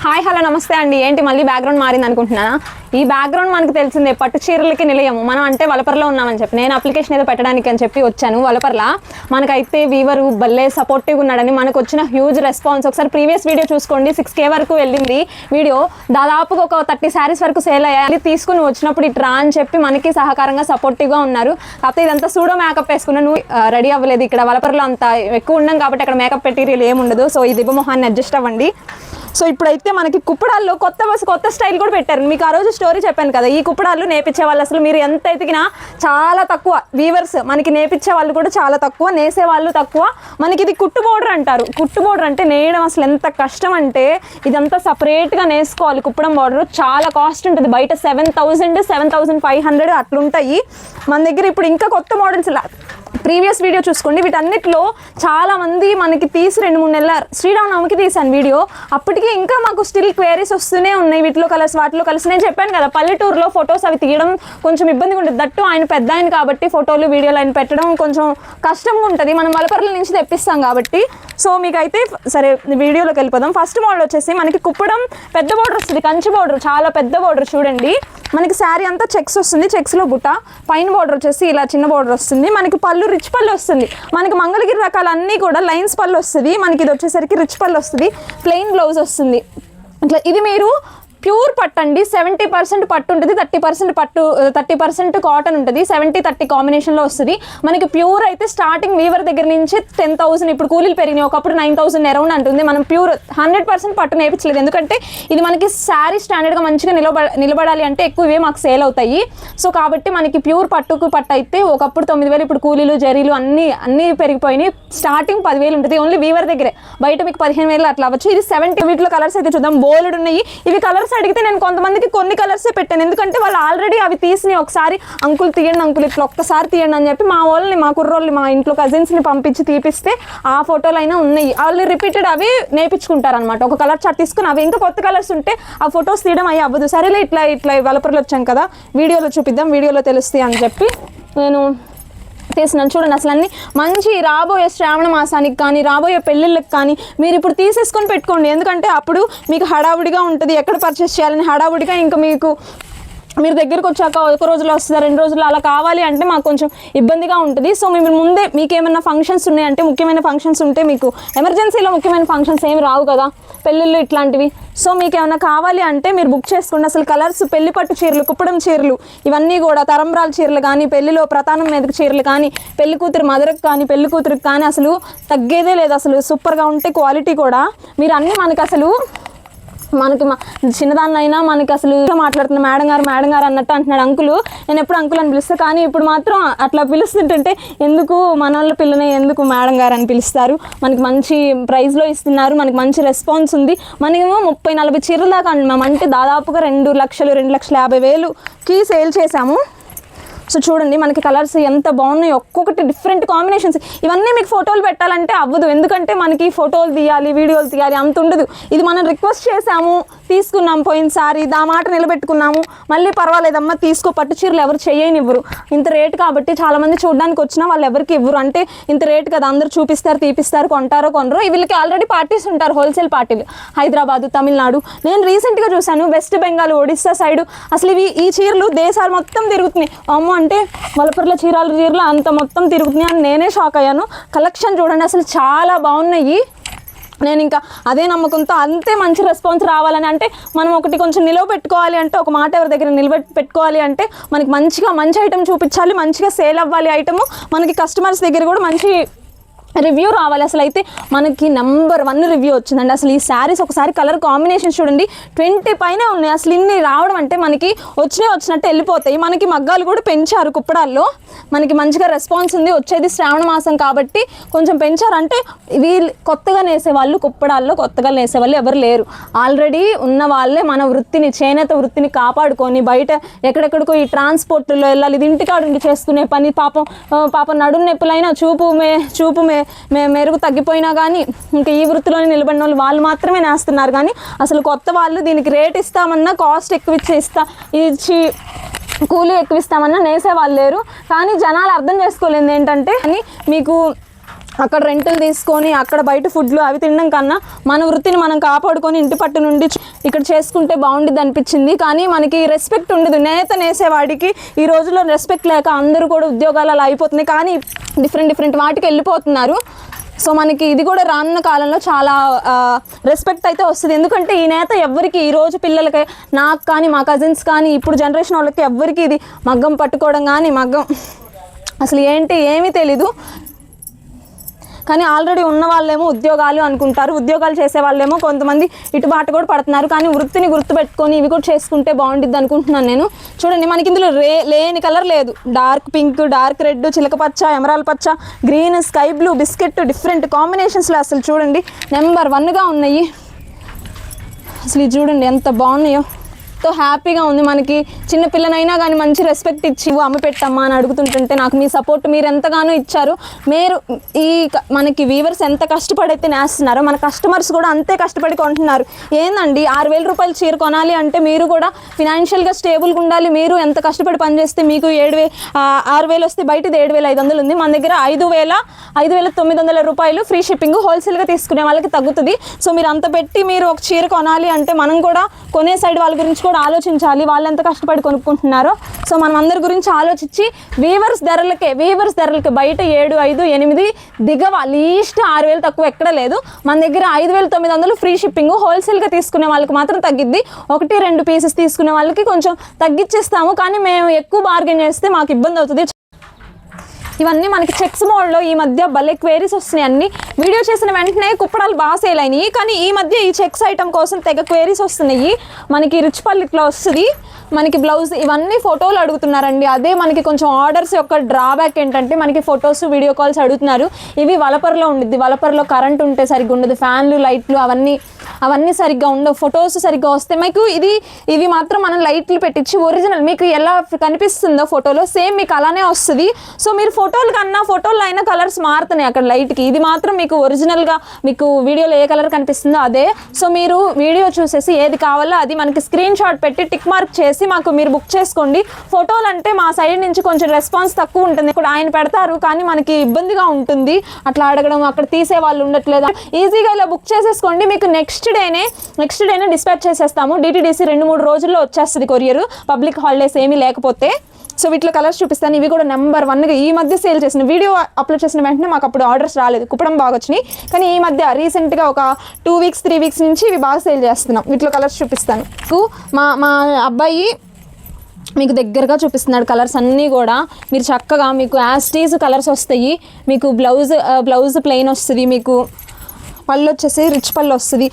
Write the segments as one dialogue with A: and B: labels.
A: Hi hello నమస్తే అండి. ఏంటి మళ్ళీ బ్యాక్గ్రౌండ్ మారింది అనుకుంటున్నానా? ఈ బ్యాక్గ్రౌండ్ మనకు తెలిసిందే, పట్టు చీరలకి నిలయము. మనం అంటే వలపర్లో ఉన్నామని చెప్పి నేను అప్లికేషన్ ఏదో పెట్టడానికి అని చెప్పి వచ్చాను వలపర్లా. మనకైతే వీవరు భలే సపోర్టివ్గా ఉన్నాడని, మనకు వచ్చిన హ్యూజ్ రెస్పాన్స్. ఒకసారి ప్రీవియస్ వీడియో చూసుకోండి, 6K వరకు వెళ్ళింది వీడియో. దాదాపుగా ఒక 30 శారీస్ వరకు సేల్ అయ్యాయి. తీసుకుని వచ్చినప్పుడు ఇట్రా అని చెప్పి మనకి సహకారంగా సపోర్టివ్గా ఉన్నారు. కాకపోతే ఇదంతా సూడో మేకప్ వేసుకున్నా, నువ్వు రెడీ అవ్వలేదు. ఇక్కడ వలపర్లో అంత ఎక్కువ ఉన్నాం కాబట్టి అక్కడ మేకప్ మెటీరియల్ ఏముండదు. సో ఈ దిబ్బ మొహాన్ని అడ్జస్ట్ అవ్వండి. సో ఇప్పుడైతే మనకి కుప్పడాల్లో కొత్త స్టైల్ కూడా పెట్టారు. మీకు ఆ రోజు స్టోరీ చెప్పాను కదా, ఈ కుప్పడాలు నేర్పించే వాళ్ళు అసలు మీరు ఎంత ఎతికినా చాలా తక్కువ. వీవర్స్ మనకి నేర్పించే వాళ్ళు కూడా చాలా తక్కువ, నేసే వాళ్ళు తక్కువ. మనకి ఇది కుట్టు బోర్డర్ అంటారు. కుట్టు బోర్డర్ అంటే నేయడం అసలు ఎంత కష్టం అంటే, ఇదంతా సపరేట్గా నేసుకోవాలి. కుప్పడం బోర్డర్ చాలా కాస్ట్ ఉంటుంది. బయట 7,000 7,500 అట్లుంటాయి. మన దగ్గర ఇప్పుడు ఇంకా కొత్త మోడల్స్ ప్రీవియస్ వీడియో చూసుకోండి. వీటన్నిటిలో చాలామంది మనకి తీసి 2-3 నెలల శ్రీరామనవమికి తీసాను వీడియో. అప్పటికి ఇంకా మాకు స్టిల్ క్వేరీస్ వస్తూనే ఉన్నాయి. వీటిలో కలర్స్ వాటిలో కలర్స్. నేను చెప్పాను కదా, పల్లెటూరులో ఫొటోస్ అవి తీయడం కొంచెం ఇబ్బందిగా ఉంటుంది. దట్టు ఆయన పెద్ద ఆయన కాబట్టి ఫోటోలు వీడియోలు ఆయన పెట్టడం కొంచెం కష్టంగా ఉంటుంది. మనం వలపర్ల నుంచి తెప్పిస్తాం కాబట్టి. సో మీకైతే సరే వీడియోలోకి వెళ్ళిపోదాం. ఫస్ట్ మోడల్ వచ్చేసి మనకి కుప్పడం పెద్ద బోర్డర్ వస్తుంది, కంచి బోర్డర్, చాలా పెద్ద బోర్డర్ చూడండి. మనకి శారీ అంతా చెక్స్ వస్తుంది, చెక్స్లో బుట్ట. పైన బోర్డర్ వచ్చేసి ఇలా చిన్న బోర్డర్ వస్తుంది. మనకి పళ్ళు రిచ్ పళ్ళు వస్తుంది. మనకి మంగళగిరి రకాలన్నీ కూడా లైన్స్ పళ్ళు వస్తుంది. మనకి ఇది వచ్చేసరికి రిచ్ పళ్ళు వస్తుంది. ప్లెయిన్ బ్లౌజ్ వస్తుంది. ఇట్లా ఇది మీరు ప్యూర్ పట్టు అండి. 70% పట్టు ఉంటుంది, 30% కాటన్ ఉంటుంది. 70-30 కాంబినేషన్లో వస్తుంది. మనకి ప్యూర్ అయితే స్టార్టింగ్ వీవర్ దగ్గర నుంచి 10,000. ఇప్పుడు కూలీలు పెరిగినాయి, ఒకప్పుడు 9,000 అరౌండ్ అంటుంది. మనం ప్యూర్ 100% పట్టు నేర్పించలేదు. ఎందుకంటే ఇది మనకి శారీ స్టాండర్డ్గా మంచిగా నిలబడాలి అంటే ఎక్కువ ఇవే మాకు సేల్ అవుతాయి. సో కాబట్టి మనకి ప్యూర్ పట్టు అయితే ఒకప్పుడు 9,000, ఇప్పుడు కూలీలు జరీలు అన్నీ పెరిగిపోయినాయి. స్టార్టింగ్ 10,000 ఉంటుంది ఓన్లీ వీవర్ దగ్గరే. బయట మీకు 15,000 అట్లా అవ్వచ్చు. ఇది 70. వీటిలో కలర్స్ అయితే చూద్దాం. బోల్డ్ ఉన్నాయి. ఇవి కలర్స్ అడిగితే నేను కొంతమందికి కొన్ని కలర్సే పెట్టాను. ఎందుకంటే వాళ్ళు ఆల్రెడీ అవి తీసి ఒకసారి అంకుల్ తీయండి, అంకుల్ ఇట్లా ఒక్కసారి తీయండి అని చెప్పి మా వాళ్ళని, మా కుర్రోళ్ళని, మా ఇంట్లో కజిన్స్ని పంపించి తీపిస్తే ఆ ఫోటోలు అయినా ఉన్నాయి. వాళ్ళు రిపీటెడ్ అవి నేర్పించుకుంటారు అనమాట. ఒక కలర్ చార్ట్ తీసుకుని అవి ఇంకా కొత్త కలర్స్ ఉంటే ఆ ఫొటోస్ తీయడం అయ్యి అవ్వదు. సరేలే ఇట్లా వలపర్లు వచ్చాం కదా, వీడియోలో చూపిద్దాం, వీడియోలో తెలుస్తాయి అని చెప్పి నేను తీసినాను. చూడండి అసలు అన్నీ మంచి రాబోయే శ్రావణ మాసానికి కానీ రాబోయే పెళ్ళిళ్ళకి కానీ మీరు ఇప్పుడు తీసేసుకొని పెట్టుకోండి. ఎందుకంటే అప్పుడు మీకు హడావుడిగా ఉంటుంది, ఎక్కడ పర్చేస్ చేయాలని హడావుడిగా. ఇంకా మీరు దగ్గరకు వచ్చాక ఒక రోజులో వస్తుందా 2 రోజుల్లో అలా కావాలి అంటే మాకు కొంచెం ఇబ్బందిగా ఉంటుంది. సో మేము ముందే మీకు ఏమైనా ఫంక్షన్స్ ఉన్నాయంటే, ముఖ్యమైన ఫంక్షన్స్ ఉంటే, మీకు ఎమర్జెన్సీలో ముఖ్యమైన ఫంక్షన్స్ ఏమి రావు కదా, పెళ్ళిళ్ళు ఇట్లాంటివి. సో మీకు ఏమైనా కావాలి అంటే మీరు బుక్ చేసుకోండి. అసలు కలర్స్, పెళ్లి పట్టు చీరలు, కుప్పడం చీరలు, ఇవన్నీ కూడా తరంబ్రాల చీరలు కానీ, పెళ్లిలో ప్రధానం మీదకి చీరలు కానీ, పెళ్లి కూతురు మదరకు కానీ, పెళ్లి కూతురికి కానీ అసలు తగ్గేదే లేదు. అసలు సూపర్గా ఉంటే క్వాలిటీ కూడా. మీరు అన్నీ మనకి అసలు మనకి చిన్నదాన్నైనా మనకి అసలు మాట్లాడుతున్న మేడం గారు అన్నట్టు అంటున్నాడు. అంకులు, నేను ఎప్పుడు అంకుల్ అని పిలుస్తాను, కానీ ఇప్పుడు మాత్రం అట్లా పిలుస్తుంటుంటే ఎందుకు మన వాళ్ళ పిల్లని ఎందుకు మేడం గారు అని పిలుస్తారు. మనకి మంచి ప్రైస్లో ఇస్తున్నారు, మనకి మంచి రెస్పాన్స్ ఉంది. మనమేమో 30-40 చీరల దాకా అంటే దాదాపుగా 2 లక్షలు 2,50,000కి సేల్ చేశాము. సో చూడండి మనకి కలర్స్ ఎంత బాగున్నాయి, ఒక్కొక్కటి డిఫరెంట్ కాంబినేషన్స్. ఇవన్నీ మీకు ఫోటోలు పెట్టాలంటే అవ్వదు, ఎందుకంటే మనకి ఫోటోలు తీయాలి, వీడియోలు తీయాలి, అంత ఉండదు. ఇది మనం రిక్వెస్ట్ చేసాము, తీసుకున్నాం పోయినసారి, ఆ మాట నిలబెట్టుకున్నాము. మళ్ళీ పర్వాలేదమ్మా తీసుకో, పట్టు చీరలు ఎవరు చేయనివ్వరు. ఇంత రేటు కాబట్టి చాలామంది చూడడానికి వచ్చినా వాళ్ళు ఎవరికి ఇవ్వరు. అంటే ఇంత రేటు కదా, అందరూ చూపిస్తారు, తీపిస్తారు, కొంటారో కొనరో. వీళ్ళకి ఆల్రెడీ పార్టీస్ ఉంటారు, హోల్సేల్ పార్టీలు, హైదరాబాదు, తమిళనాడు. నేను రీసెంట్గా చూశాను వెస్ట్ బెంగాల్, ఒడిస్సా సైడు. అసలు ఈ చీరలు దేశాలు మొత్తం తిరుగుతున్నాయి. అమ్మో అంటే వలపర్ల చీరలు అంత మొత్తం తిరుగుతున్నాయి అని నేనే షాక్ అయ్యాను. కలెక్షన్ చూడండి అసలు చాలా బాగున్నాయి. నేను ఇంకా అదే నమ్మకంతో అంతే మంచి రెస్పాన్స్ రావాలని, అంటే మనం ఒకటి కొంచెం నిలవబెట్టుకోవాలి అంటే, ఒక మాట ఎవరి దగ్గర నిలబెట్టుకోవాలి అంటే మనకి మంచి ఐటమ్ చూపించాలి, మంచిగా సేల్ అవ్వాలి ఐటము. మనకి కస్టమర్స్ దగ్గర కూడా మంచి రివ్యూ రావాలి. అసలు అయితే మనకి నెంబర్ 1 రివ్యూ వచ్చిందండి. అసలు ఈ శారీస్ ఒకసారి కలర్ కాంబినేషన్ చూడండి, 20 పైనే ఉన్నాయి. అసలు ఇన్ని రావడం అంటే మనకి వచ్చినట్టు వెళ్ళిపోతాయి. మనకి మగ్గాలు కూడా పెంచారు కుప్పడాల్లో, మనకి మంచిగా రెస్పాన్స్ ఉంది. వచ్చేది శ్రావణ మాసం కాబట్టి కొంచెం పెంచారు. అంటే వీళ్ళు కొత్తగా నేసేవాళ్ళు, కుప్పడాల్లో కొత్తగా నేసేవాళ్ళు ఎవరు లేరు. ఆల్రెడీ ఉన్న వాళ్ళే మన వృత్తిని, చేనేత వృత్తిని కాపాడుకొని బయట ఎక్కడెక్కడికో ఈ ట్రాన్స్పోర్ట్లో వెళ్ళాలి, ఇది ఇంటికాడుండి చేసుకునే పని. పాపం నడుము నొప్పులైనా, చూపు మెరుగు తగ్గిపోయినా కానీ ఇంకా ఈ వృత్తిలోనే నిలబడిన వాళ్ళు మాత్రమే నేస్తున్నారు. కానీ అసలు కొత్త వాళ్ళు దీనికి రేట్ ఇస్తామన్నా, కాస్ట్ ఎక్కువ ఇచ్చి కూలీ ఎక్కువ ఇస్తామన్నా నేసే వాళ్ళు లేరు. కానీ జనాలు అర్థం చేసుకోలేదు ఏంటంటే, అని మీకు అక్కడ రెంటులు తీసుకొని అక్కడ బయట ఫుడ్లు అవి తినడం కన్నా మన వృత్తిని మనం కాపాడుకొని ఇంటి పట్టు నుండి ఇక్కడ చేసుకుంటే బాగుంటుంది అనిపించింది. కానీ మనకి రెస్పెక్ట్ ఉండదు. నేత నేసేవాడికి ఈ రోజుల్లో రెస్పెక్ట్ లేక అందరూ కూడా ఉద్యోగాలు అలా అయిపోతున్నాయి, కానీ డిఫరెంట్ వాటికి వెళ్ళిపోతున్నారు. సో మనకి ఇది కూడా రానున్న కాలంలో చాలా రెస్పెక్ట్ అయితే వస్తుంది. ఎందుకంటే ఈ నేత ఎవ్వరికి ఈరోజు పిల్లలకి, నాకు కానీ మా కజిన్స్ కానీ ఇప్పుడు జనరేషన్ వాళ్ళకి ఎవ్వరికి ఇది మగ్గం పట్టుకోవడం కానీ మగ్గం అసలు ఏంటి ఏమీ తెలీదు. కానీ ఆల్రెడీ ఉన్న వాళ్ళేమో ఉద్యోగాలు అనుకుంటారు, ఉద్యోగాలు చేసే వాళ్ళేమో కొంతమంది ఇటుబాట కూడా పడుతున్నారు. కానీ వృత్తిని గుర్తుపెట్టుకొని ఇవి కూడా చేసుకుంటే బాగుంటుంది అనుకుంటున్నాను నేను. చూడండి మనకి ఇందులో లేని కలర్ లేదు. డార్క్ పింక్, డార్క్ రెడ్, చిలక పచ్చ, ఎమరాల్ పచ్చ, green, sky blue, biscuit, different కాంబినేషన్స్లో అసలు చూడండి నెంబర్ 1గా ఉన్నాయి. అసలు ఇది చూడండి ఎంత బాగున్నాయో, ఎంతో హ్యాపీగా ఉంది. మనకి చిన్న పిల్లనైనా కానీ మంచి రెస్పెక్ట్ ఇచ్చి అమ్మ పెట్టమ్మా అని అడుగుతుంటుంటే నాకు మీ సపోర్ట్ మీరు ఎంతగానో ఇచ్చారు. మీరు మనకి వీవర్స్ ఎంత కష్టపడైతే నేస్తున్నారో మన కస్టమర్స్ కూడా అంతే కష్టపడి కొంటున్నారు. ఏందండి 6,000 రూపాయలు చీర కొనాలి అంటే మీరు కూడా ఫినాన్షియల్గా స్టేబుల్గా ఉండాలి. మీరు ఎంత కష్టపడి పనిచేస్తే మీకు 6,000 వస్తే బయటది 7,500 ఉంది. మన దగ్గర 5,900 రూపాయలు ఫ్రీ షిప్పింగ్, హోల్సేల్గా తీసుకునే వాళ్ళకి తగ్గుతుంది. సో మీరు అంత పెట్టి మీరు ఒక చీర కొనాలి అంటే మనం కూడా కొనే సైడ్ వాళ్ళ గురించి కూడా ఆలోచించాలి, వాళ్ళు ఎంత కష్టపడి కొనుక్కుంటున్నారో. సో మనం అందరి గురించి ఆలోచించి వీవర్స్ ధరలకే బయట 7, 5, 8 దిగవ, లీస్ట్ 6,000 తక్కువ ఎక్కడ లేదు. మన దగ్గర 5,900 ఫ్రీ షిప్పింగ్, హోల్సేల్గా తీసుకునే వాళ్ళకి మాత్రం తగ్గిద్ది. 1-2 పీసెస్ తీసుకునే వాళ్ళకి కొంచెం తగ్గించేస్తాము, కానీ మేము ఎక్కువ బార్గెన్ చేస్తే మాకు ఇబ్బంది అవుతుంది. ఇవన్నీ మనకి చెక్స్ మోడ్లో ఈ మధ్య భలే క్వేరీస్ వస్తున్నాయి. అన్ని వీడియో చేసిన వెంటనే కుప్పడాలు బాగా సేల్ అయినాయి, కానీ ఈ మధ్య ఈ చెక్స్ ఐటమ్ కోసం తెగ క్వేరీస్ వస్తున్నాయి. మనకి రిచ్ పళ్ళు ఇట్లా వస్తుంది, మనకి బ్లౌజ్ ఇవన్నీ ఫోటోలు అడుగుతున్నారండి. అదే మనకి కొంచెం ఆర్డర్స్ యొక్క డ్రాబ్యాక్ ఏంటంటే మనకి ఫొటోస్, వీడియో కాల్స్ అడుగుతున్నారు. ఇవి వలపర్లో ఉండిద్ది, వలపర్లో కరెంట్ ఉంటే సరిగ్గా ఉండదు, ఫ్యాన్లు, లైట్లు అవన్నీ సరిగ్గా ఉండవు, ఫొటోస్ సరిగ్గా వస్తే మీకు ఇవి మాత్రం మనం లైట్లు పెట్టించి ఒరిజినల్ మీకు ఎలా కనిపిస్తుందో ఫోటోలో సేమ్ మీకు అలానే వస్తుంది. సో మీరు ఫోటోలు కన్నా ఫోటోలో అయినా కలర్స్ మారుతున్నాయి అక్కడ లైట్కి, ఇది మాత్రం మీకు ఒరిజినల్గా మీకు వీడియోలో ఏ కలర్ కనిపిస్తుందో అదే. సో మీరు వీడియో చూసేసి ఏది కావాలో అది మనకి స్క్రీన్ షాట్ పెట్టి టిక్ మార్క్ చేసి మాకు మీరు బుక్ చేసుకోండి. ఫోటోలు అంటే మా సైడ్ నుంచి కొంచెం రెస్పాన్స్ తక్కువ ఉంటుంది, ఇప్పుడు ఆయన పెడతారు కానీ మనకి ఇబ్బందిగా ఉంటుంది అట్లా అడగడం, అక్కడ తీసే వాళ్ళు ఉండట్లేదు. ఈజీగా ఇలా బుక్ చేసేసుకోండి, మీకు నెక్స్ట్ డేనే డిస్పాచ్ చేసేస్తాము. DTDC 2-3 రోజుల్లో వచ్చేస్తుంది కొరియర్, పబ్లిక్ హాలిడేస్ ఏమీ లేకపోతే. సో వీటిలో కలర్స్ చూపిస్తాను. ఇవి కూడా నెంబర్ 1గా ఈ మధ్య సేల్ చేసిన, వీడియో అప్లోడ్ చేసిన వెంటనే మాకు అప్పుడు ఆర్డర్స్ రాలేదు, కుప్పడం బాగా వచ్చినాయి. కానీ ఈ మధ్య రీసెంట్గా ఒక 2 వీక్స్ 3 వీక్స్ నుంచి ఇవి బాగా సేల్ చేస్తున్నాం. వీటిలో కలర్స్ చూపిస్తాను. మా అబ్బాయి మీకు దగ్గరగా చూపిస్తున్నాడు కలర్స్ అన్నీ కూడా. మీరు చక్కగా మీకు యాస్టీస్ కలర్స్ వస్తాయి. మీకు బ్లౌజ్ ప్లెయిన్ వస్తుంది, మీకు పళ్ళు వచ్చేసి రిచ్ పళ్ళు వస్తుంది.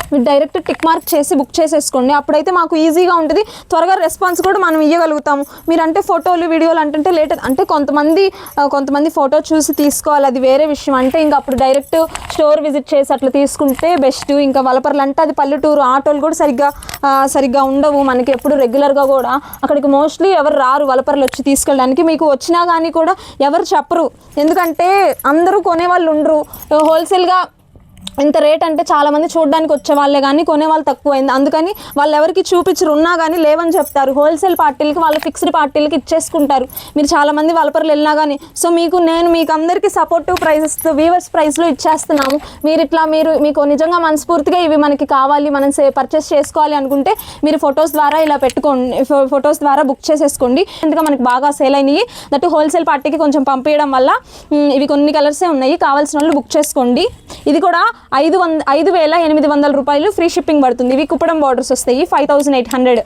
A: మీరు డైరెక్ట్ టిక్ మార్క్ చేసి బుక్ చేసేసుకోండి, అప్పుడైతే మాకు ఈజీగా ఉంటుంది, త్వరగా రెస్పాన్స్ కూడా మనం ఇవ్వగలుగుతాము. మీరంటే ఫోటోలు, వీడియోలు అంటే లేట్ అంటే కొంతమంది ఫోటో చూసి తీసుకోవాలి, అది వేరే విషయం. అంటే ఇంకా అప్పుడు డైరెక్ట్ స్టోర్ విజిట్ చేసి అట్లా తీసుకుంటే బెస్ట్. ఇంకా వలపర్లు అంటే అది పల్లెటూరు, ఆటోలు కూడా సరిగ్గా ఉండవు మనకి ఎప్పుడు రెగ్యులర్గా కూడా. అక్కడికి మోస్ట్లీ ఎవరు రారు వలపర్లు వచ్చి తీసుకెళ్ళడానికి. మీకు వచ్చినా కానీ కూడా ఎవరు చెప్పరు, ఎందుకంటే అందరూ కొనేవాళ్ళు ఉండరు. హోల్సేల్గా ఇంత రేట్ అంటే చాలామంది చూడడానికి వచ్చే వాళ్ళే కానీ కొనేవాళ్ళు తక్కువైంది, అందుకని వాళ్ళు ఎవరికి చూపించరు, ఉన్నా కానీ లేవని చెప్తారు. హోల్సేల్ పార్టీలకి వాళ్ళు ఫిక్స్డ్ పార్టీలకి ఇచ్చేసుకుంటారు. మీరు చాలామంది వలపర్లు వెళ్ళినా కానీ. సో నేను మీకు అందరికీ సపోర్టివ్ ప్రైజెస్, వీవర్స్ ప్రైస్లో ఇచ్చేస్తున్నాము. మీకు నిజంగా మనస్ఫూర్తిగా ఇవి మనకి కావాలి, మనం పర్చేస్ చేసుకోవాలి అనుకుంటే మీరు ఫొటోస్ ద్వారా ఇలా పెట్టుకోండి, ఫొటోస్ ద్వారా బుక్ చేసేసుకోండి. ఎందుకంటే మనకి బాగా సేల్ అయినాయి, దట్టు హోల్సేల్ పార్టీకి కొంచెం పంపించడం వల్ల. ఇవి కొన్ని కలర్సే ఉన్నాయి, కావాల్సిన వాళ్ళు బుక్ చేసుకోండి. ఇది కూడా 5,800 రూపాయలు ఫ్రీ షిప్పింగ్ పడుతుంది. ఇవి కుప్పడం బార్డర్స్ వస్తాయి, 5,800.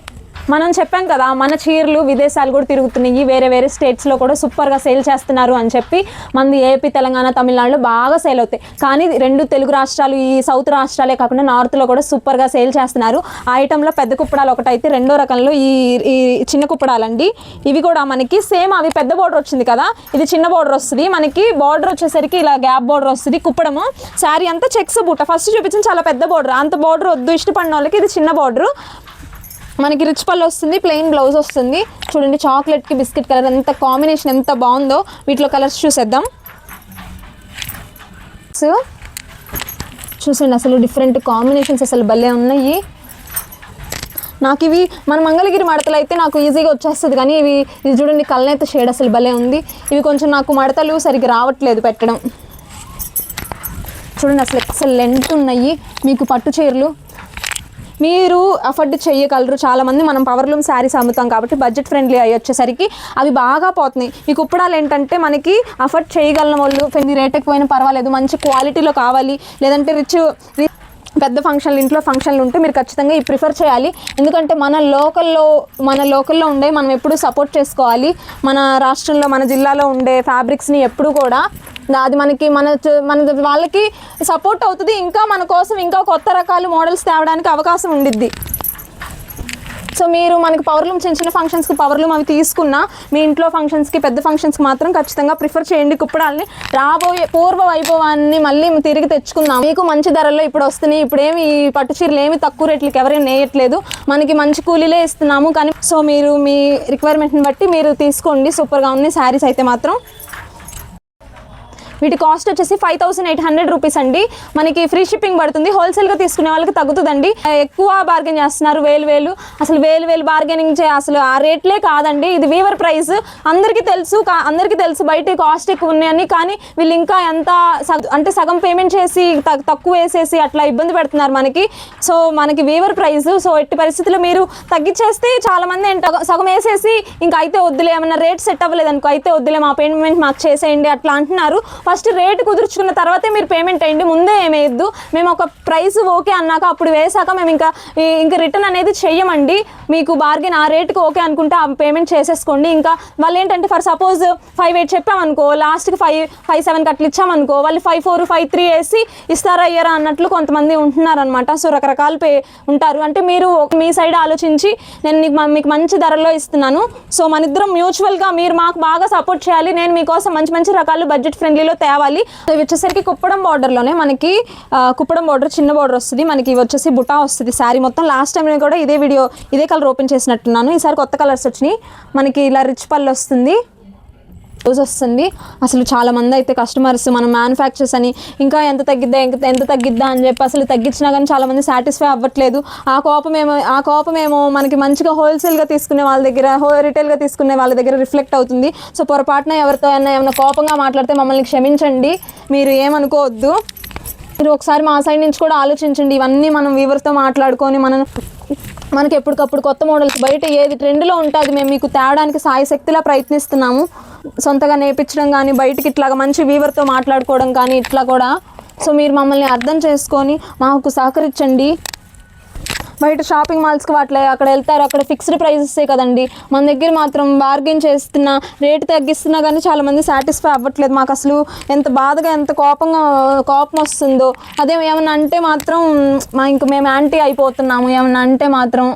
A: మనం చెప్పాం కదా మన చీరలు విదేశాలు కూడా తిరుగుతున్నాయి, వేరే స్టేట్స్లో కూడా సూపర్గా సేల్ చేస్తున్నారు అని చెప్పి. మనది ఏపీ, తెలంగాణ, తమిళనాడులో బాగా సేల్ అవుతాయి. కానీ 2 తెలుగు రాష్ట్రాలు, ఈ సౌత్ రాష్ట్రాలే కాకుండా నార్త్లో కూడా సూపర్గా సేల్ చేస్తున్నారు. ఆ ఐటెంలో పెద్ద కుప్పడాలు ఒకటైతే, రెండో రకంలో ఈ చిన్న కుప్పడాలండి. ఇవి కూడా మనకి సేమ్ అవి పెద్ద బార్డర్ వచ్చింది కదా, ఇది చిన్న బార్డర్ వస్తుంది. మనకి బార్డర్ వచ్చేసరికి ఇలా గ్యాప్ బార్డర్ వస్తుంది. కుప్పడము శారీ అంతా చెక్స్ బూట. ఫస్ట్ చూపించిన చాలా పెద్ద బార్డర్, అంత బార్డర్ వద్దు ఇష్టపడిన వాళ్ళకి ఇది చిన్న బార్డర్. మనకి రిచ్ పళ్ళు వస్తుంది, ప్లెయిన్ బ్లౌజ్ వస్తుంది. చూడండి చాక్లెట్కి బిస్కెట్ కలర్ ఎంత కాంబినేషన్ ఎంత బాగుందో. వీటిలో కలర్స్ చూసేద్దాం. చూసండి అసలు డిఫరెంట్ కాంబినేషన్స్ అసలు భలే ఉన్నాయి. నాకు ఇవి మన మంగళగిరి మడతలు అయితే నాకు ఈజీగా వచ్చేస్తుంది, కానీ ఇది చూడండి కళ్ళనైతే షేడ్ అసలు భలే ఉంది. ఇవి కొంచెం నాకు మడతలు సరిగ్గా రావట్లేదు పెట్టడం. చూడండి అసలు లెంత్ ఉన్నాయి మీకు పట్టు చీరలు, మీరు అఫోర్డ్ చేయగలరు. చాలామంది మనం పవర్లూమ్ శారీస్ అమ్ముతాం కాబట్టి బడ్జెట్ ఫ్రెండ్లీ అయ్యి వచ్చేసరికి అవి బాగా పోతున్నాయి. ఈ కుప్పడాలు ఏంటంటే మనకి అఫోర్డ్ చేయగలిగిన వాళ్ళు, రేట్ ఎక్కువైనా పర్వాలేదు, మంచి క్వాలిటీలో కావాలి, లేదంటే పెద్ద ఫంక్షన్లు, ఇంట్లో ఫంక్షన్లు ఉంటే మీరు ఖచ్చితంగా ఈ ప్రిఫర్ చేయాలి. ఎందుకంటే మన లోకల్లో ఉండే మనం ఎప్పుడు సపోర్ట్ చేసుకోవాలి. మన రాష్ట్రంలో, మన జిల్లాలో ఉండే ఫ్యాబ్రిక్స్ని ఎప్పుడు కూడా అది మన వాళ్ళకి సపోర్ట్ అవుతుంది. ఇంకా మన కోసం ఇంకా కొత్త రకాల మోడల్స్ తేవడానికి అవకాశం ఉండిద్ది. సో మీరు మనకి పవర్లూమ్ చిన్న ఫంక్షన్స్కి పవర్లూమ్ అవి తీసుకున్నా మీ ఇంట్లో ఫంక్షన్స్కి, పెద్ద ఫంక్షన్స్కి మాత్రం ఖచ్చితంగా ప్రిఫర్ చేయండి. కుప్పడాల్ని రాబోయే పూర్వ వైభవాన్ని మళ్ళీ తిరిగి తెచ్చుకుందాం. మీకు మంచి ధరల్లో ఇప్పుడు వస్తున్నాయి. ఇప్పుడేమి ఈ పట్టు చీరలు ఏమి తక్కువ రేట్లకి ఎవరైనా నేయట్లేదు, మనకి మంచి కూలీలే ఇస్తున్నాము. కానీ సో మీరు మీ రిక్వైర్మెంట్ని బట్టి మీరు తీసుకోండి. సూపర్గా ఉన్నాయి శారీస్ అయితే మాత్రం. వీటి కాస్ట్ వచ్చేసి 5800 రూపీస్ అండి. మనకి ఫ్రీ షిప్పింగ్ పడుతుంది. హోల్సేల్గా తీసుకునే వాళ్ళకి తగ్గుతుందండి. ఎక్కువ బార్గెన్ చేస్తున్నారు, వేలు అసలు వేలు బార్గెనింగ్ అసలు ఆ రేట్లే కాదండి. ఇది వీవర్ ప్రైస్ అందరికీ తెలుసు బయట కాస్ట్ ఎక్కువ ఉన్నాయని. కానీ వీళ్ళు ఇంకా ఎంత అంటే సగం పేమెంట్ చేసి తక్కువ వేసేసి అట్లా ఇబ్బంది పెడుతున్నారు మనకి. సో మనకి వీవర్ ప్రైస్. సో ఎట్టి పరిస్థితుల్లో మీరు తగ్గించేస్తే చాలామంది సగం వేసేసి ఇంకా అయితే వద్దులే, ఏమన్నా రేట్ సెట్ అవ్వలేదు అనుకో, అయితే వద్దులే మా పేమెంట్ మాకు చేసేయండి అట్లా అంటున్నారు. ఫస్ట్ రేట్ కుదుర్చుకున్న తర్వాతే మీరు పేమెంట్ అయ్యండి, ముందే ఏమేయద్దు. మేము ఒక ప్రైస్ ఓకే అన్నాక అప్పుడు వేసాక మేము ఇంకా రిటర్న్ అనేది చెయ్యమండి. మీకు బార్గెన్ ఆ రేట్కి ఓకే అనుకుంటే ఆ పేమెంట్ చేసేసుకోండి. ఇంకా వాళ్ళు ఏంటంటే ఫర్ సపోజ్ 58 చెప్పామనుకో, లాస్ట్కి 57 అట్లా ఇచ్చామనుకో, వాళ్ళు 54, 53 వేసి ఇస్తారా అయ్యారా అన్నట్లు కొంతమంది ఉంటున్నారనమాట. సో రకరకాలు ఉంటారు. అంటే మీరు మీ సైడ్ ఆలోచించి నేను మీకు మంచి ధరలో ఇస్తున్నాను. సో మన ఇద్దరం మ్యూచువల్గా మీరు మాకు బాగా సపోర్ట్ చేయాలి. నేను మీకోసం మంచి రకాలు బడ్జెట్ ఫ్రెండ్లీలో తేవాలి. సో ఇవి వచ్చేసరికి కుప్పడం బార్డర్లోనే మనకి కుప్పడం బార్డర్ చిన్న బార్డర్ వస్తుంది. మనకి ఇవి వచ్చేసి బుటా వస్తుంది శారీ మొత్తం. లాస్ట్ టైం కూడా ఇదే కలర్ ఓపెన్ చేసినట్టున్నాను. ఈసారి కొత్త కలర్స్ వచ్చినాయి. మనకి ఇలా రిచ్ పళ్ళు వస్తుంది, బ్లౌజ్ వస్తుంది. అసలు చాలామంది అయితే కస్టమర్స్ మనం మ్యానుఫ్యాక్చర్స్ అని ఇంకా ఎంత తగ్గిద్దా అని చెప్పి అసలు తగ్గించినా కానీ చాలామంది సాటిస్ఫై అవ్వట్లేదు. ఆ కోపమేమో మనకి మంచిగా హోల్సేల్గా తీసుకునే వాళ్ళ దగ్గర, రిటైల్గా తీసుకునే వాళ్ళ దగ్గర రిఫ్లెక్ట్ అవుతుంది. సో పొరపాటున ఎవరితో ఏమైనా కోపంగా మాట్లాడితే మమ్మల్ని క్షమించండి, మీరు ఏమనుకోవద్దు. మీరు ఒకసారి మా సైడ్ నుంచి కూడా ఆలోచించండి. ఇవన్నీ మనం వీవర్తో మాట్లాడుకొని మనకి ఎప్పటికప్పుడు కొత్త మోడల్స్ బయట ఏది ట్రెండ్లో ఉంటుంది మేము మీకు తేవడానికి సాయశక్తిలా ప్రయత్నిస్తున్నాము. సొంతగా నేర్పించడం కానీ, బయటికి ఇట్లాగా మంచి వీవర్తో మాట్లాడుకోవడం కానీ ఇట్లా కూడా. సో మీరు మమ్మల్ని అర్థం చేసుకొని మాకు సహకరించండి. బయట షాపింగ్ మాల్స్కి అక్కడ వెళ్తారు, అక్కడ ఫిక్స్డ్ ప్రైజెసే కదండి. మన దగ్గర మాత్రం బార్గెన్ చేస్తున్నా, రేటు తగ్గిస్తున్నా కానీ చాలామంది సాటిస్ఫై అవ్వట్లేదు. మాకు అసలు ఎంత బాధగా, ఎంత కోపం వస్తుందో. అదే ఏమన్నా అంటే మాత్రం మేము యాంటీ అయిపోతున్నాము. ఏమన్నా అంటే మాత్రం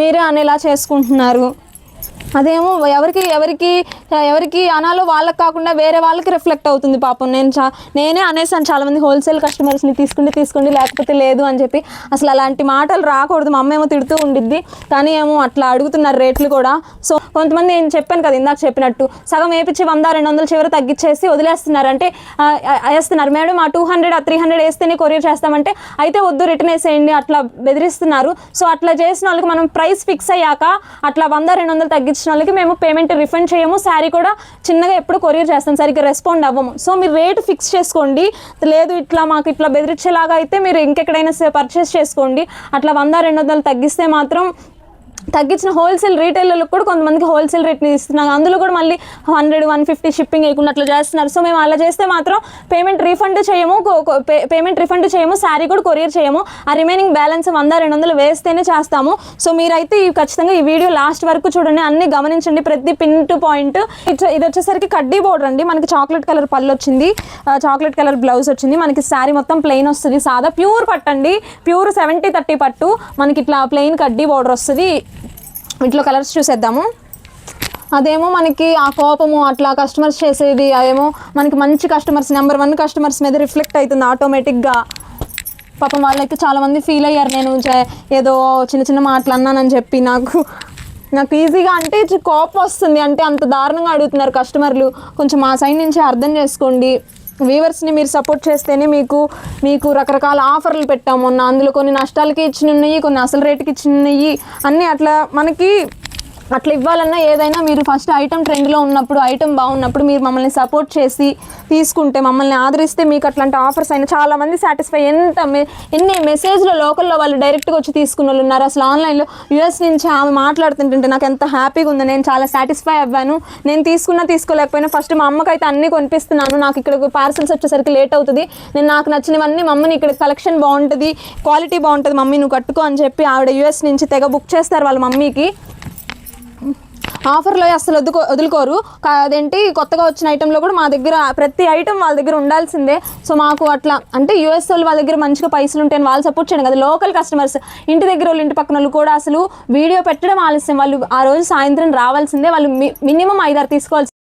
A: మీరే అనేలా చేసుకుంటున్నారు. అదేమో ఎవరికి అనాలో వాళ్ళకి కాకుండా వేరే వాళ్ళకి రిఫ్లెక్ట్ అవుతుంది. పాపం నేనే అనేసాను చాలామంది హోల్సేల్ కస్టమర్స్ని తీసుకోండి లేకపోతే లేదు అని చెప్పి. అసలు అలాంటి మాటలు రాకూడదు. మా అమ్మ ఏమో తిడుతూ ఉండిద్ది, కానీ ఏమో అట్లా అడుగుతున్నారు రేట్లు కూడా. సో కొంతమంది నేను చెప్పాను కదా ఇందాక చెప్పినట్టు, సగం వేపించి 100-200 చివరి తగ్గించేసి వదిలేస్తున్నారు. అంటే వేస్తున్నారు, మేడం ఆ 200-300 వేస్తేనే కొరియర్ చేస్తామంటే అయితే వద్దు రిటర్న్ వేసేయండి అట్లా బెదిరిస్తున్నారు. సో అట్లా చేసిన వాళ్ళకి మనం ప్రైస్ ఫిక్స్ అయ్యాక అట్లా 100-200 తగ్గించిన వాళ్ళకి మేము పేమెంట్ రిఫండ్ చేయము. శారీ కూడా చిన్నగా ఎప్పుడు కొరియర్ చేస్తాం, సరిగ్గా రెస్పాండ్ అవ్వము. సో మీరు రేటు ఫిక్స్ చేసుకోండి. లేదు మాకు ఇట్లా బెదిరించేలాగా అయితే మీరు ఇంకెక్కడైనా పర్చేస్ చేసుకోండి. అట్లా 100-200 తగ్గిస్తే మాత్రం తగ్గించిన హోల్సేల్ రీటైలర్లకు కూడా కొంతమందికి హోల్సేల్ రేట్ని ఇస్తున్నారు. అందులో కూడా మళ్ళీ 100-150 షిప్పింగ్ వేయకుండా అట్లా చేస్తున్నారు. సో మేము అలా చేస్తే మాత్రం పేమెంట్ రీఫండ్ చేయము, శారీ కూడా కొరియర్ చేయము. ఆ రిమైనింగ్ బ్యాలెన్స్ 100-200 వేస్తేనే చేస్తాము. సో మీరైతే ఖచ్చితంగా ఈ వీడియో లాస్ట్ వరకు చూడండి, అన్ని గమనించండి, ప్రతి పిన్ టు పాయింట్. ఇది వచ్చేసరికి కడ్డీ బోర్డర్ అండి. మనకి చాక్లెట్ కలర్ పళ్ళు వచ్చింది, చాక్లెట్ కలర్ బ్లౌజ్ వచ్చింది. మనకి శారీ మొత్తం ప్లెయిన్ వస్తుంది, సాదా ప్యూర్ పట్టు అండి. ప్యూర్ 70-30 పట్టు. మనకి ఇట్లా ప్లెయిన్ కడ్డీ బోర్డర్ వస్తుంది. వీటిలో కలర్స్ చూసేద్దాము. అదేమో మనకి ఆ కోపము అట్లా కస్టమర్స్ చేసేది, అదేమో మనకి మంచి కస్టమర్స్, నెంబర్ 1 కస్టమర్స్ మీద రిఫ్లెక్ట్ అవుతుంది ఆటోమేటిక్గా. పాపం వాళ్ళైతే చాలామంది ఫీల్ అయ్యారు, నేను ఏదో చిన్న మాటలు అన్నానని చెప్పి. నాకు ఈజీగా అంటే కోపం వస్తుంది, అంటే అంత దారుణంగా అడుగుతున్నారు కస్టమర్లు. కొంచెం మా సైడ్ నుంచి అర్థం చేసుకోండి. వ్యూవర్స్ని మీరు సపోర్ట్ చేస్తేనే మీకు రకరకాల ఆఫర్లు పెట్టాము మొన్న. అందులో కొన్ని నష్టాలకి ఇచ్చినున్నాయి, కొన్ని అసలు రేటుకి ఇచ్చినున్నాయి, అన్నీ అట్లా మనకి అట్లా ఇవ్వాలన్నా ఏదైనా మీరు ఫస్ట్ ఐటమ్ ట్రెండ్లో ఉన్నప్పుడు, ఐటమ్ బాగున్నప్పుడు మీరు మమ్మల్ని సపోర్ట్ చేసి తీసుకుంటే, మమ్మల్ని ఆదరిస్తే మీకు అట్లాంటి ఆఫర్స్ అయినా చాలామంది సాటిస్ఫై. ఎన్ని మెసేజ్లో లోకల్లో వాళ్ళు డైరెక్ట్గా వచ్చి తీసుకున్న వాళ్ళు ఉన్నారు. అసలు ఆన్లైన్లో యూఎస్ నుంచి ఆమె మాట్లాడుతుంటుంటే నాకు ఎంత హ్యాపీగా ఉందో, నేను చాలా సాటిస్ఫై అవ్వాను. నేను తీసుకోలేకపోయినా ఫస్ట్ మా అమ్మకైతే అన్నీ కొనిపిస్తున్నాను. నాకు ఇక్కడ పార్సల్స్ వచ్చేసరికి లేట్ అవుతుంది, నేను నాకు నచ్చినవన్నీ మమ్మీని ఇక్కడ కలెక్షన్ బాగుంటుంది, క్వాలిటీ బాగుంటుంది మమ్మీ నువ్వు కట్టుకో అని చెప్పి ఆవిడ యూఎస్ నుంచి తెగ బుక్ చేస్తారు వాళ్ళ మమ్మీకి. ఆఫర్లో అసలు వదులుకోరు. అదేంటి కొత్తగా వచ్చిన ఐటెంలో కూడా మా దగ్గర ప్రతి ఐటెం వాళ్ళ దగ్గర ఉండాల్సిందే. సో మాకు అట్లా అంటే యూఎస్ వాళ్ళ దగ్గర మంచిగా పైసలు ఉంటాయని వాళ్ళు సపోర్ట్ చేయడం కదా. లోకల్ కస్టమర్స్, ఇంటి దగ్గర వాళ్ళు, ఇంటి పక్కన వాళ్ళు కూడా అసలు వీడియో పెట్టడం ఆలస్యం, వాళ్ళు ఆ రోజు సాయంత్రం రావాల్సిందే, వాళ్ళు మినిమం 5-6 తీసుకోవాల్సింది.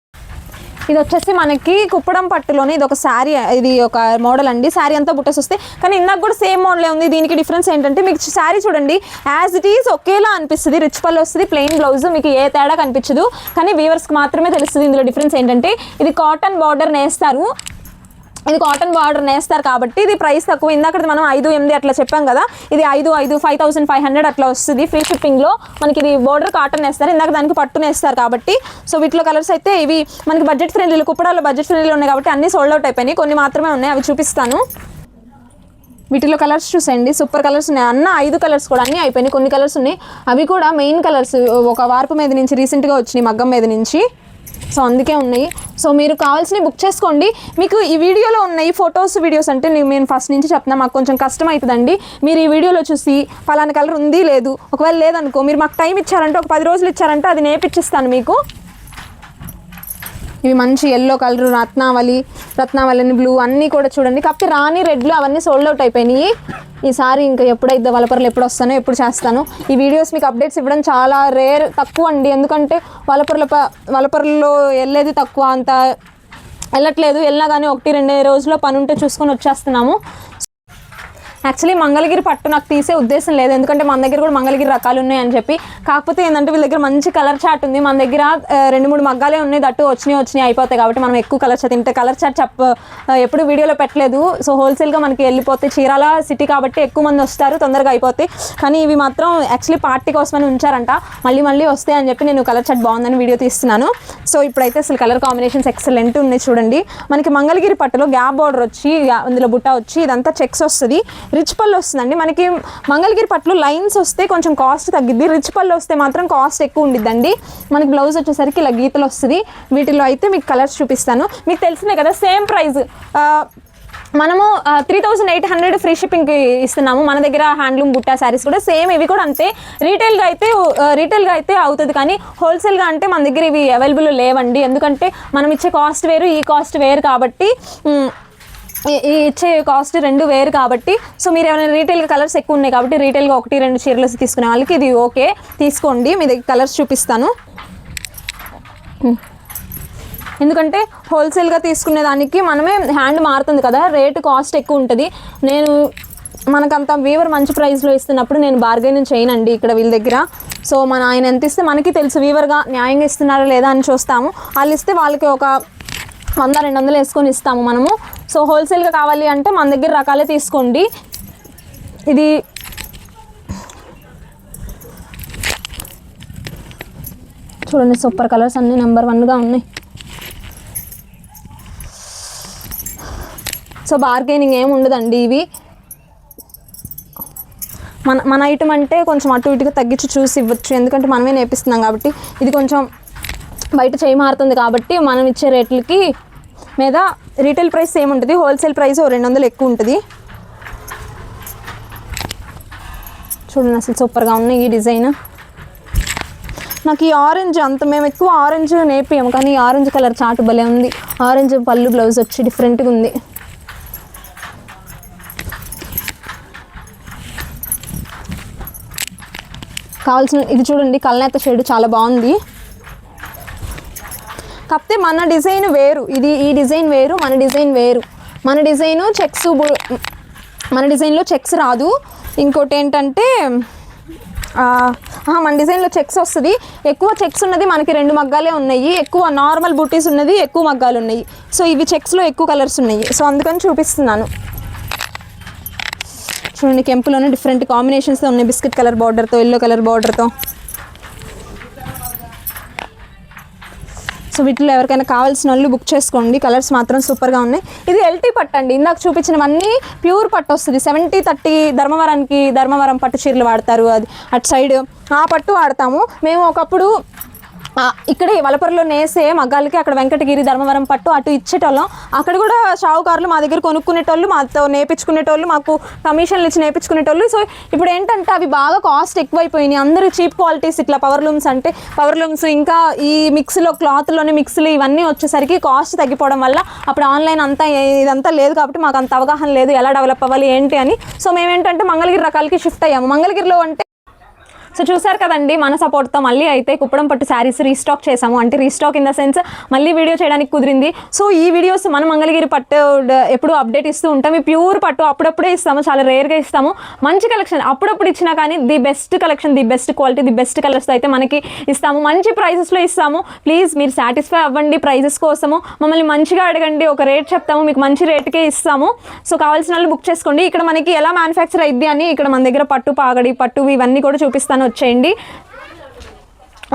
A: ఇది వచ్చేసి మనకి కుప్పడం పట్టులోనే ఇది ఒక శారీ, ఇది ఒక మోడల్ అండి. శారీ అంతా బుట్టస్ వస్తాయి, కానీ ఇందాక కూడా సేమ్ మోడలే ఉంది. దీనికి డిఫరెన్స్ ఏంటంటే మీకు శారీ చూడండి యాజ్ ఇట్ ఈజ్ ఒకేలా అనిపిస్తుంది. రిచ్ పళ్ళు వస్తుంది, ప్లెయిన్ బ్లౌజ్, మీకు ఏ తేడా కనిపించదు. కానీ వ్యూవర్స్కి మాత్రమే తెలుస్తుంది ఇందులో డిఫరెన్స్ ఏంటంటే ఇది కాటన్ బార్డర్ నేస్తారు. ఇది కాటన్ బార్డర్ నేస్తారు కాబట్టి ఇది ప్రైస్ తక్కువ. ఇందాక మనం 5-8 అట్లా చెప్పాం కదా, ఇది 5,500 అట్లా వస్తుంది ఫ్రీ షిప్పింగ్లో. మనకి ఇది బోర్డర్ కాటన్ వేస్తారు, ఇందాక దానికి పట్టు నేస్తారు కాబట్టి. సో వీటిలో కలర్స్ అయితే ఇవి మనకి బడ్జెట్ ఫ్రెండ్లీలు, కుప్పడాలో బడ్జెట్ ఫ్రెండ్లీలు ఉన్నాయి కాబట్టి అన్నీ సోల్డ్ అవుట్ అయిపోయినాయి. కొన్ని మాత్రమే ఉన్నాయి, అవి చూపిస్తాను. వీటిలో కలర్స్ చూసేయండి, సూపర్ కలర్స్ ఉన్నాయి. 5 కలర్స్ కూడా అన్నీ అయిపోయినాయి. కొన్ని కలర్స్ ఉన్నాయి, అవి కూడా మెయిన్ కలర్స్ ఒక వార్పు మీద నుంచి రీసెంట్గా వచ్చినాయి, మగ్గం మీద నుంచి. సో అందుకే ఉన్నాయి. సో మీరు కావాల్సినవి బుక్ చేసుకోండి. మీకు ఈ వీడియోలో ఉన్నాయి ఫొటోస్, వీడియోస్ అంటే నేను ఫస్ట్ నుంచి చెప్తున్నా, మాకు కొంచెం కష్టం అవుతుందండి. మీరు ఈ వీడియోలో చూసి ఫలానా కలర్ ఉంది లేదు, ఒకవేళ లేదనుకో మీరు మాకు టైం ఇచ్చారంటే, ఒక 10 రోజులు ఇచ్చారంటే అది నేర్పించిస్తాను మీకు. ఇవి మంచి ఎల్లో కలర్, రత్నావళిని బ్లూ అన్నీ కూడా చూడండి. కాకపోతే రాణి రెడ్లు అవన్నీ సోల్డ్ అవుట్ అయిపోయినాయి. ఈసారి ఇంకా ఎప్పుడైతే వలపర్లు ఎప్పుడు వస్తానో ఎప్పుడు చేస్తాను. ఈ వీడియోస్ మీకు అప్డేట్స్ ఇవ్వడం చాలా తక్కువ అండి, ఎందుకంటే వలపర్లలో వెళ్ళేది తక్కువ, అంత వెళ్ళట్లేదు. వెళ్ళినా కానీ 1-2 రోజుల్లో పని ఉంటే చూసుకొని వచ్చేస్తున్నాము. యాక్చువల్లీ మంగళగిరి పట్టు నాకు తీసే ఉద్దేశం లేదు, ఎందుకంటే మన దగ్గర కూడా మంగళగిరి రకాలు ఉన్నాయని చెప్పి. కాకపోతే ఏంటంటే వీళ్ళ దగ్గర మంచి కలర్ చార్ట్ ఉంది, మన దగ్గర 2-3 మగ్గాలే ఉన్నాయి, దట్టు వచ్చినాయి అయిపోతాయి కాబట్టి మనం ఎక్కువ కలర్ చార్ట్ కలర్ చార్ట్ ఎప్పుడు వీడియోలో పెట్టలేదు. సో హోల్సేల్గా మనకి వెళ్ళిపోతే చీరాల సిటీ కాబట్టి ఎక్కువ మంది వస్తారు, తొందరగా అయిపోతాయి. కానీ ఇవి మాత్రం యాక్చువల్లీ పార్టీ కోసమని ఉంచారంట, మళ్ళీ వస్తాయని చెప్పి నేను కలర్ చార్ట్ బాగుందని వీడియో తీస్తున్నాను. సో ఇప్పుడైతే అసలు కలర్ కాంబినేషన్స్ ఎక్సలెంట్ ఉన్నాయి చూడండి. మనకి మంగళగిరి పట్టులో గ్యాప్ బార్డర్ వచ్చి, అందులో బుట్ట వచ్చి, ఇదంతా చెక్స్ వస్తుంది, రిచ్ పళ్ళు వస్తుందండి. మనకి మంగళగిరి పట్టులో లైన్స్ వస్తే కొంచెం కాస్ట్ తగ్గిద్ది, రిచ్ పళ్ళు వస్తే మాత్రం కాస్ట్ ఎక్కువ ఉండిద్దండి. మనకి బ్లౌజ్ వచ్చేసరికి ఇలా గీతలు వస్తుంది. వీటిలో అయితే మీకు కలర్స్ చూపిస్తాను. మీకు తెలిసినాయి కదా, సేమ్ ప్రైస్ మనము 3,800 ఫ్రీ షిప్పింగ్కి ఇస్తున్నాము. మన దగ్గర హ్యాండ్లూమ్ బుట్టా శారీస్ కూడా సేమ్, ఇవి కూడా అంతే. రీటైల్గా అయితే అవుతుంది, కానీ హోల్సేల్గా అంటే మన దగ్గర ఇవి అవైలబుల్ లేవండి. ఎందుకంటే మనం ఇచ్చే కాస్ట్ వేరు, ఈ కాస్ట్ వేరు కాబట్టి, ఈ ఇచ్చే కాస్ట్ 2 వేరు కాబట్టి. సో మీరు ఏమైనా రీటైల్గా కలర్స్ ఎక్కువ ఉన్నాయి కాబట్టి రీటైల్గా 1-2 చీరలు తీసుకునే వాళ్ళకి ఇది ఓకే, తీసుకోండి. మీ దగ్గర కలర్స్ చూపిస్తాను. ఎందుకంటే హోల్సేల్గా తీసుకునే దానికి మనమే హ్యాండ్ మారుతుంది కదా, రేటు కాస్ట్ ఎక్కువ ఉంటుంది. మనకంత వీవర్ మంచి ప్రైస్లో ఇస్తున్నప్పుడు నేను బార్గెనింగ్ చేయనండి ఇక్కడ వీళ్ళ దగ్గర. సో మన ఆయన ఎంత ఇస్తే మనకి తెలుసు, వీవర్గా న్యాయంగా ఇస్తున్నారా లేదా అని చూస్తాము. వాళ్ళు ఇస్తే వాళ్ళకి ఒక 100-200 వేసుకొని ఇస్తాము మనము. సో హోల్సేల్గా కావాలి అంటే మన దగ్గర రకాలే తీసుకోండి. ఇది చూడండి, సూపర్ కలర్స్ అన్నీ నెంబర్ 1గా ఉన్నాయి. సో బార్గెనింగ్ ఏమి ఉండదండి. ఇవి మన ఐటమ్ అంటే కొంచెం అటు ఇటుగా తగ్గించి చూసి ఇవ్వచ్చు, ఎందుకంటే మనమే నేర్పిస్తున్నాం కాబట్టి. ఇది కొంచెం బయట చేయి మారుతుంది కాబట్టి మనం ఇచ్చే రేట్లకి మీద రీటైల్ ప్రైస్ సేమ్ ఉంటుంది, హోల్సేల్ ప్రైస్ 200 ఎక్కువ ఉంటుంది. చూడండి అసలు సూపర్గా ఉన్నాయి ఈ డిజైన్. నాకు ఈ ఆరెంజ్ మేము ఎక్కువ ఆరెంజ్ నేర్పియాము, కానీ ఈ ఆరెంజ్ కలర్ చాటు భలే ఉంది. ఆరెంజ్ పళ్ళు బ్లౌజ్ వచ్చి డిఫరెంట్గా ఉంది. కావాల్సిన ఇది చూడండి, కల్నేత షేడ్ చాలా బాగుంది. కాకపోతే మన డిజైన్ వేరు, ఈ డిజైన్ వేరు, మన డిజైన్ వేరు. మన డిజైన్లో చెక్స్ రాదు. ఇంకోటి ఏంటంటే మన డిజైన్లో చెక్స్ వస్తుంది. ఎక్కువ చెక్స్ ఉన్నది మనకి 2 మగ్గాలే ఉన్నాయి. ఎక్కువ నార్మల్ బూటీస్ ఉన్నది ఎక్కువ మగ్గాలు ఉన్నాయి. సో ఇవి చెక్స్లో ఎక్కువ కలర్స్ ఉన్నాయి. సో అందుకని చూపిస్తున్నాను. చూడండి, కెంపులోనే డిఫరెంట్ కాంబినేషన్స్తో ఉన్నాయి. బిస్కెట్ కలర్ బార్డర్తో, ఎల్లో కలర్ బార్డర్తో. సో వీటిలో ఎవరికైనా కావాల్సిన వాళ్ళు బుక్ చేసుకోండి. కలర్స్ మాత్రం సూపర్గా ఉన్నాయి. ఇది ఎల్టీ పట్టు అండి. ఇందాక చూపించినవన్నీ ప్యూర్ పట్టు వస్తుంది. 70-30 ధర్మవరం పట్టు చీరలు వాడతారు. అది అటు సైడ్ ఆ పట్టు వాడతాము మేము. ఒకప్పుడు ఇక్కడే వలపరలో నేసే మగ్గాలకి అక్కడ వెంకటగిరి ధర్మవరం పట్టు అటు ఇచ్చేటోళ్ళం. అక్కడ కూడా షావుకారులు మా దగ్గర కొనుక్కునేటోళ్ళు, మాతో నేర్పించుకునేటోళ్ళు, మాకు కమిషన్లు ఇచ్చి నేర్పించుకునేటోళ్ళు. సో ఇప్పుడు ఏంటంటే అవి బాగా కాస్ట్ ఎక్కువైపోయినాయి. అందరూ చీప్ క్వాలిటీస్ ఇట్లా పవర్ లూమ్స్ ఇంకా ఈ మిక్స్లో క్లాత్లోనే మిక్స్లు ఇవన్నీ వచ్చేసరికి కాస్ట్ తగ్గిపోవడం వల్ల అప్పుడు ఆన్లైన్ అంతా ఇదంతా లేదు కాబట్టి మాకు అంత అవగాహన లేదు ఎలా డెవలప్ అవ్వాలి ఏంటి అని. సో మేమేంటంటే మంగళగిరి రకాలకి షిఫ్ట్ అయ్యాము. మంగళగిరిలో అంటే సో చూసారు కదండి, మన సపోర్ట్తో మళ్ళీ అయితే కుప్పడం పట్టు శారీస్ రీస్టాక్ చేసాము. అంటే రీస్టాక్ ఇన్ ద సెన్స్ మళ్ళీ వీడియో చేయడానికి కుదిరింది. సో ఈ వీడియోస్ మన మంగళగిరి పట్టు ఎప్పుడు అప్డేట్ ఇస్తూ ఉంటాం. ఈ ప్యూర్ పట్టు అప్పుడప్పుడే ఇస్తాము, చాలా రేర్గా ఇస్తాము. మంచి కలెక్షన్ అప్పుడప్పుడు ఇచ్చినా కానీ the best collection, the best quality, the best కలర్స్తో అయితే మనకి ఇస్తాము. మంచి ప్రైజెస్లో ఇస్తాము. ప్లీజ్ మీరు సాటిస్ఫై అవ్వండి ప్రైజెస్ కోసము. మమ్మల్ని మంచిగా అడగండి, ఒక రేట్ చెప్తాము, మీకు మంచి రేట్కే ఇస్తాము. సో కావాల్సిన వాళ్ళు బుక్ చేసుకోండి. ఇక్కడ మనకి ఎలా మ్యానుఫ్యాక్చర్ అయ్యిద్ది అని ఇక్కడ మన దగ్గర పట్టు పాగడి పట్టు ఇవన్నీ కూడా చూపిస్తాను, వచ్చేయండి.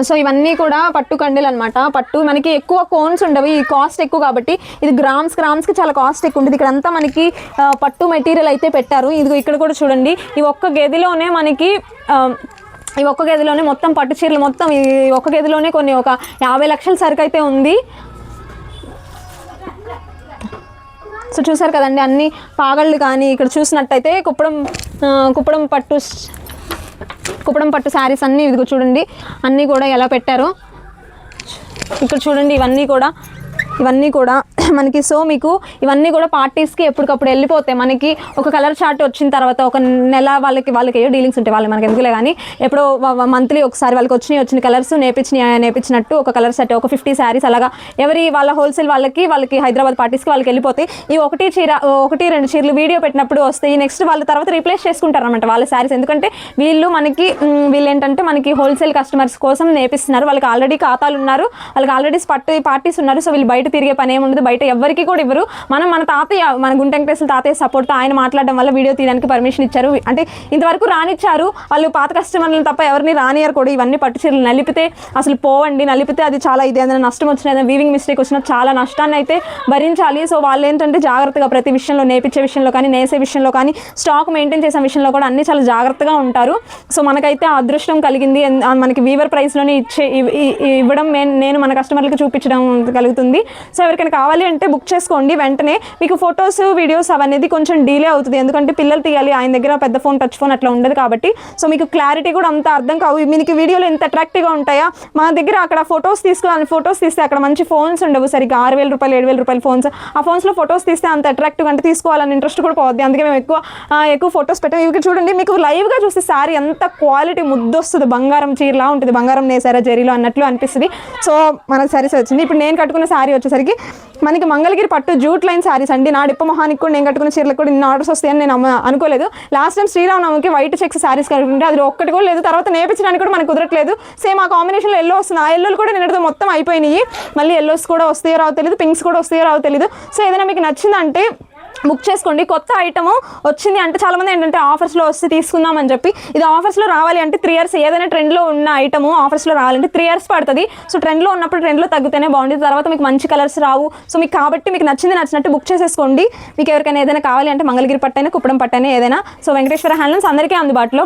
A: సో ఇవన్నీ కూడా పట్టు కండీలు అనమాట. పట్టు మనకి ఎక్కువ కోన్స్ ఉండవు, ఈ కాస్ట్ ఎక్కువ కాబట్టి. ఇది గ్రామ్స్కి చాలా కాస్ట్ ఎక్కువ ఉంటుంది. ఇక్కడంతా మనకి పట్టు మెటీరియల్ అయితే పెట్టారు. ఇది ఇక్కడ కూడా చూడండి, ఈ ఒక్క గదిలోనే మనకి ఈ ఒక్క గదిలోనే మొత్తం పట్టు చీరలు మొత్తం ఈ ఒక్క గదిలోనే కొన్ని ఒక 50 లక్షల సరుకు అయితే ఉంది. సో చూసారు కదండి, అన్ని పాగళ్ళు కానీ ఇక్కడ చూసినట్టయితే కుప్పడం పట్టు శారీస్ అన్నీ ఇదిగో చూడండి, అన్నీ కూడా ఎలా పెట్టారో ఇక్కడ చూడండి. ఇవన్నీ కూడా మనకి. సో మీకు ఇవన్నీ కూడా పార్టీస్కి ఎప్పటికప్పుడు వెళ్ళిపోతాయి. మనకి ఒక కలర్ చార్ట్ వచ్చిన తర్వాత ఒక నెల వాళ్ళకి ఏ డీలింగ్స్ ఉంటాయి వాళ్ళు మనకి ఎందుకులే కానీ ఎప్పుడో మంత్లీ ఒకసారి వాళ్ళకి వచ్చిన కలర్స్ నేర్పించినట్టు ఒక కలర్ సెట్ ఒక 50 శారీస్ అలాగా వాళ్ళ హోల్సేల్ వాళ్ళకి హైదరాబాద్ పార్టీస్కి వాళ్ళకి వెళ్ళిపోతాయి. ఈ 1-2 చీరలు వీడియో పెట్టినప్పుడు వస్తాయి. నెక్స్ట్ వాళ్ళ తర్వాత రీప్లేస్ చేసుకుంటారు అనమాట వాళ్ళ శారీస్. ఎందుకంటే వీళ్ళు ఏంటంటే మనకి హోల్సేల్ కస్టమర్స్ కోసం నేర్పిస్తున్నారు. వాళ్ళకి ఆల్రెడీ ఖాతాలు ఉన్నారు, వాళ్ళకి ఆల్రెడీ పార్టీస్ ఉన్నారు. సో వీళ్ళు బయట తిరిగే పని ఏముండదు, బయట ఎవరికి కూడా ఇవ్వరు. మన తాతయ్య, మన గుంట వెంకటేశ్వర తాతయ్య సపోర్ట్తో ఆయన మాట్లాడడం వల్ల వీడియో తీయడానికి పర్మిషన్ ఇచ్చారు. అంటే ఇంతవరకు రానిచ్చారు. వాళ్ళు పాత కస్టమర్లను తప్ప ఎవరిని రానియరు కూడా. ఇవన్నీ పట్టు చీరలు నలిపితే అసలు పోవండి, నలిపితే అది చాలా ఏదైనా నష్టం వచ్చినా, ఏదైనా వీవింగ్ మిస్టేక్ వచ్చినా చాలా నష్టాన్ని అయితే భరించాలి. సో వాళ్ళు ఏంటంటే జాగ్రత్తగా ప్రతి విషయంలో, నేర్పించే విషయంలో కానీ, నేసే విషయంలో కానీ, స్టాక్ మెయింటైన్ చేసే విషయంలో కూడా అన్ని చాలా జాగ్రత్తగా ఉంటారు. సో మనకైతే అదృష్టం కలిగింది. మనకి వీవర్ ప్రైస్లోనే ఇవ్వడం నేను మన కస్టమర్లకి చూపించడం కలుగుతుంది. సో ఎవరికైనా కావాలి అంటే బుక్ చేసుకోండి వెంటనే. మీకు ఫొటోస్ వీడియోస్ అవన్నీ కొంచెం డిలే అవుతుంది, ఎందుకంటే పిల్లలు తీయాలి, ఆయన దగ్గర పెద్ద ఫోన్ టచ్ ఫోన్ అట్లా ఉండదు కాబట్టి. సో మీకు క్లారిటీ కూడా అంత అర్థం కావు. మీకు వీడియోలు ఎంత అట్రాక్టివ్గా ఉంటాయా, మా దగ్గర అక్కడ ఫొటోస్ తీస్తే అక్కడ మంచి ఫోన్స్ ఉండవు సరిగ్గా. 6,000 రూపాయలు 7,000 రూపాయల ఫోన్స్. ఆ ఫోన్స్లో ఫొటోస్ తీస్తే అంత అట్రాక్టివ్గా అంటే తీసుకోవాలని ఇంట్రెస్ట్ కూడా పోద్ది. అందుకే మేము ఎక్కువ ఫొటోస్ పెట్టాం. ఇవి చూడండి, మీకు లైవ్గా చూస్తే శారీ ఎంత క్వాలిటీ ముద్దొస్తుంది, బంగారం చీరలా ఉంటుంది, బంగారం నేసారా జరీలో అన్నట్లు అనిపిస్తుంది. సో మనకు శారీస్ వచ్చింది. ఇప్పుడు నేను కట్టుకున్న శారీ వచ్చేసరికి మనకి మంగళగిరి పట్టు జూట్ లైన్ శారీస్ అండి. నా డిప్ప మొహానికి కూడా నేను కట్టుకున్న చీరలకు కూడా ఇన్ని ఆర్డర్స్ వస్తాయని నేను అనుకోలేదు. లాస్ట్ టైం శ్రీరామనవమికి వైట్ చెక్స్ శారీస్ కట్టుకుంటే అది ఒక్కటి కూడా లేదు. తర్వాత నేర్పించడానికి కూడా మనకు కుదరట్లేదు. సేమ్ ఆ కాంబినేషన్లో ఎల్లో వస్తుంది. ఆ ఎల్లోలు కూడా నిన్నటితో మొత్తం అయిపోయినాయి. మళ్ళీ ఎల్లోస్ కూడా వస్తాయో రావో తెలియదు, పింక్స్ కూడా వస్తాయో రావో తెలియదు. సో ఏదైనా మీకు నచ్చిందంటే బుక్ చేసుకోండి. కొత్త ఐటమ్ వచ్చింది అంటే చాలామంది ఏంటంటే ఆఫర్స్లో వస్తే తీసుకుందామని చెప్పి, ఇది ఆఫర్స్లో రావాలి అంటే 3 years, ఏదైనా ట్రెండ్లో ఉన్న ఐటమ్ ఆఫర్స్లో రావాలంటే 3 years పడుతుంది. సో ట్రెండ్లో ఉన్నప్పుడు ట్రెండ్లో తగ్గితేనే బాగుంటుంది. తర్వాత మీకు మంచి కలర్స్ రావు. సో మీకు కాబట్టి మీకు నచ్చినట్టు బుక్ చేసేసుకోండి. మీకు ఎవరికైనా ఏదైనా కావాలి అంటే మంగళగిరి పట్టైనా కుప్పడం పట్టైనా ఏదైనా. సో వెంకటేశ్వర హ్యాండ్లూమ్స్ అందరికీ అందుబాటులో.